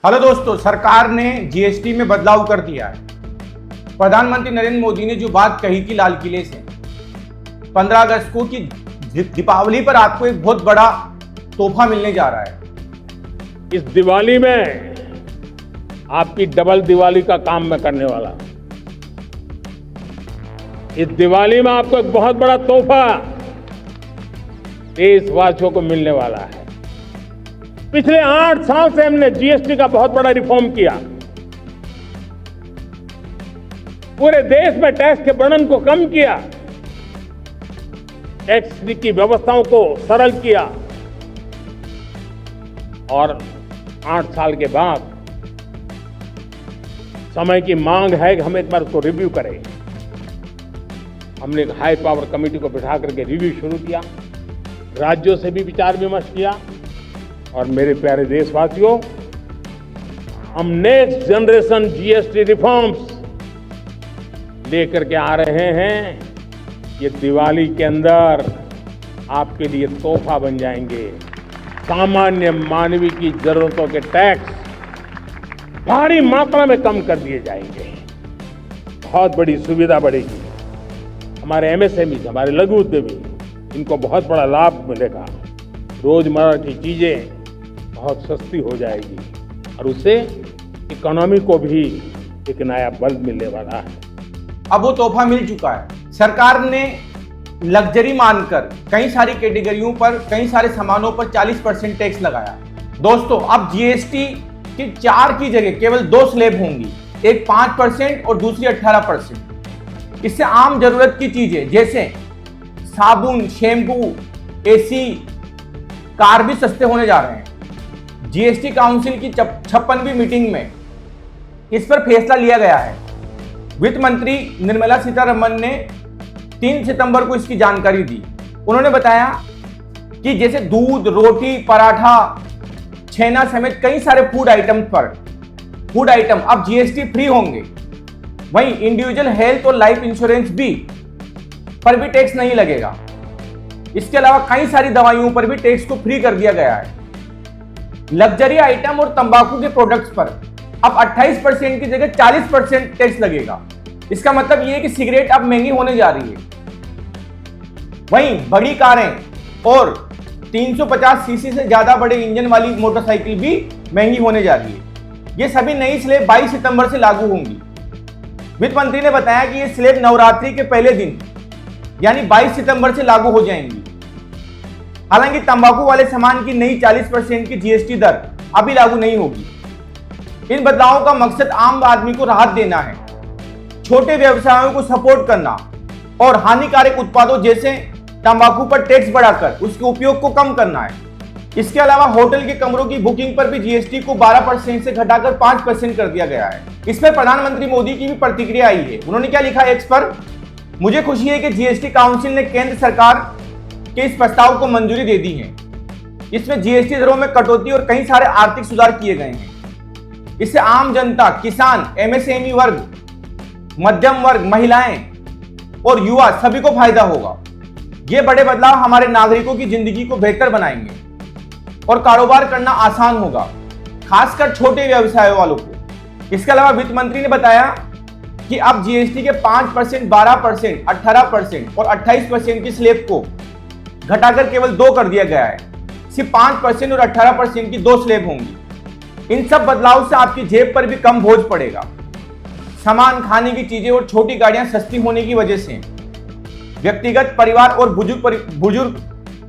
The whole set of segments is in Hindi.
हेलो दोस्तों, सरकार ने जीएसटी में बदलाव कर दिया है। प्रधानमंत्री नरेंद्र मोदी ने जो बात कही थी लाल किले से 15 अगस्त को कि दीपावली पर आपको एक बहुत बड़ा तोहफा मिलने जा रहा है। इस दिवाली में आपकी डबल दिवाली का काम मैं करने वाला हूं। इस दिवाली में आपको एक बहुत बड़ा तोहफा देशवासियों को मिलने वाला है। पिछले 8 साल से हमने जीएसटी का बहुत बड़ा रिफॉर्म किया। पूरे देश में टैक्स के बर्डन को कम किया, टैक्स की व्यवस्थाओं को सरल किया और 8 साल के बाद समय की मांग है कि हम एक बार उसको रिव्यू करें। हमने एक हाई पावर कमेटी को बिठा करके रिव्यू शुरू किया, राज्यों से भी विचार विमर्श किया और मेरे प्यारे देशवासियों, हम नेक्स्ट जनरेशन जीएसटी रिफॉर्म्स लेकर के आ रहे हैं। ये दिवाली के अंदर आपके लिए तोहफा बन जाएंगे। सामान्य मानवीय की जरूरतों के टैक्स भारी मात्रा में कम कर दिए जाएंगे। बहुत बड़ी सुविधा बढ़ेगी। हमारे एमएसएमई, हमारे लघु उद्यमी, इनको बहुत बड़ा लाभ मिलेगा। रोजमर्रा की चीजें बहुत सस्ती हो जाएगी और उससे इकोनॉमी को भी एक नया बल मिलने वाला है। अब वो तोहफा मिल चुका है। सरकार ने लग्जरी मानकर कई सारी कैटेगरियों पर, कई सारे सामानों पर 40% टैक्स लगाया। दोस्तों, अब जीएसटी की 4 की जगह केवल 2 स्लैब होंगी, एक 5% और दूसरी 18%। इससे आम जरूरत की चीजें जैसे साबुन, शैम्पू, एसी, कार भी सस्ते होने जा रहे हैं। जीएसटी काउंसिल की 56वीं मीटिंग में इस पर फैसला लिया गया है। वित्त मंत्री निर्मला सीतारमण ने 3 सितंबर को इसकी जानकारी दी। उन्होंने बताया कि जैसे दूध, रोटी, पराठा, छेना समेत कई सारे फूड आइटम अब जीएसटी फ्री होंगे। वहीं इंडिविजुअल हेल्थ और लाइफ इंश्योरेंस पर भी टैक्स नहीं लगेगा। इसके अलावा कई सारी दवाइयों पर भी टैक्स को फ्री कर दिया गया है। लग्जरी आइटम और तंबाकू के प्रोडक्ट्स पर अब 28% की जगह 40% टैक्स लगेगा। इसका मतलब यह है कि सिगरेट अब महंगी होने जा रही है। वहीं बड़ी कारें और 350 सीसी से ज्यादा बड़े इंजन वाली मोटरसाइकिल भी महंगी होने जा रही है। ये सभी नई स्लैब 22 सितंबर से लागू होंगी। वित्त मंत्री ने बताया कि ये स्लैब नवरात्रि के पहले दिन यानी 22 सितंबर से लागू हो जाएंगी। हालांकि तंबाकू वाले सामान की नई 40% की जीएसटी दर अभी लागू नहीं होगी। इन बदलावों का मकसद आम आदमी को राहत देना है, छोटे व्यवसायों को सपोर्ट करना और हानिकारक उत्पादों जैसे तंबाकू पर टैक्स बढ़ाकर उसके उपयोग को कम करना है। इसके अलावा होटल के कमरों की बुकिंग पर भी जीएसटी को 12% से घटाकर 5% कर दिया गया है। इस पर प्रधानमंत्री मोदी की भी प्रतिक्रिया आई है। उन्होंने क्या लिखा एक्स पर? मुझे खुशी है कि जीएसटी काउंसिल ने केंद्र सरकार के इस प्रस्ताव को मंजूरी दे दी है। इसमें जीएसटी दरों में कटौती और कई सारे आर्थिक सुधार किए गए हैं। इससे आम जनता, किसान, एमएसएमई वर्ग, मध्यम वर्ग, महिलाएं और युवा सभी को फायदा होगा। ये बड़े बदलाव हमारे नागरिकों की जिंदगी को बेहतर बनाएंगे और कारोबार करना आसान होगा, खासकर छोटे व्यवसाय वालों को। इसके अलावा वित्त मंत्री ने बताया कि अब जीएसटी के 5%, 12%, 18% और 28% की स्लैब को घटाकर केवल 2 कर दिया गया है। सिर्फ 5% और 18% की 2 स्लैब होंगी। इन सब बदलाव से आपकी जेब पर भी कम बोझ पड़ेगा। सामान, खाने की चीजें और छोटी गाड़ियां सस्ती होने की वजह से व्यक्तिगत, परिवार और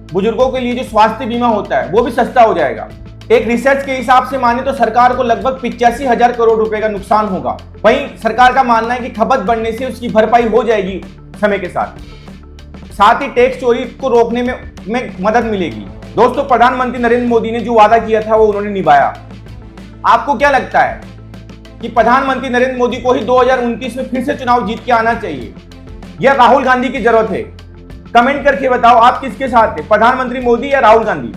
बुजुर्गों के लिए जो स्वास्थ्य बीमा होता है वो भी सस्ता हो जाएगा। एक रिसर्च के हिसाब से माने तो सरकार को लगभग 85,000 करोड़ रुपए का नुकसान होगा। वहीं सरकार का मानना है कि खपत बढ़ने से उसकी भरपाई हो जाएगी समय के साथ ही टैक्स चोरी को रोकने में मदद मिलेगी। दोस्तों, प्रधानमंत्री नरेंद्र मोदी ने जो वादा किया था वो उन्होंने निभाया। आपको क्या लगता है कि प्रधानमंत्री नरेंद्र मोदी को ही 2029 में फिर से चुनाव जीत के आना चाहिए या राहुल गांधी की जरूरत है? कमेंट करके बताओ आप किसके साथ थे, प्रधानमंत्री मोदी या राहुल गांधी।